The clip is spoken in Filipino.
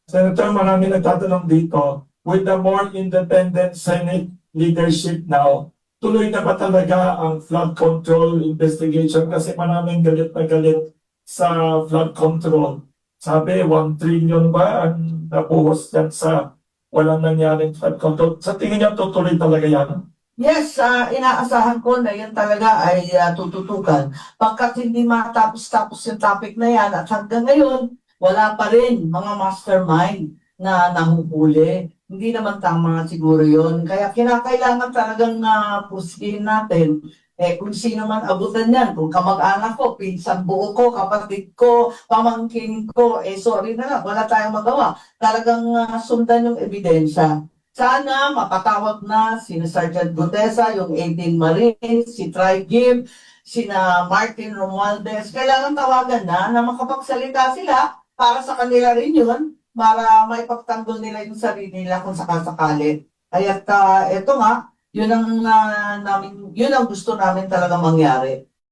Senator, marami nagtatanong dito, with the more independent Senate leadership now, tuloy na ba talaga ang flood control investigation? Kasi maraming galit na galit sa flood control. Sabi, 1 trillion ba ang nabuhos yan sa walang nangyaring flood control? Sa tingin niyo, tutuloy talaga yan? Yes, inaasahan ko na yan talaga ay tututukan. Pagkat hindi matapos-tapos yung topic na yan at hanggang ngayon, wala pa rin mga mastermind na nahuhuli. Hindi naman tama siguro yon. Kaya kinakailangan talagang pusihin natin. Kung sino man abutan yan, kung kamag-anak ko, pinsan buo ko, kapatid ko, pamangkin ko, sorry na lang, wala tayong magawa. Talagang sundan yung ebidensya. Sana mapatawag na si Sergeant Gutesa, yung 18 Marines, si Tri Gibb, sina Martin Romualdez. Kailangan tawagan na makapagsalita sila para sa kanila rin yun, para may pagtanggol nila yung sarili nila kung sakasakali. Kaya eto nga, yun ang gusto namin talaga mangyari.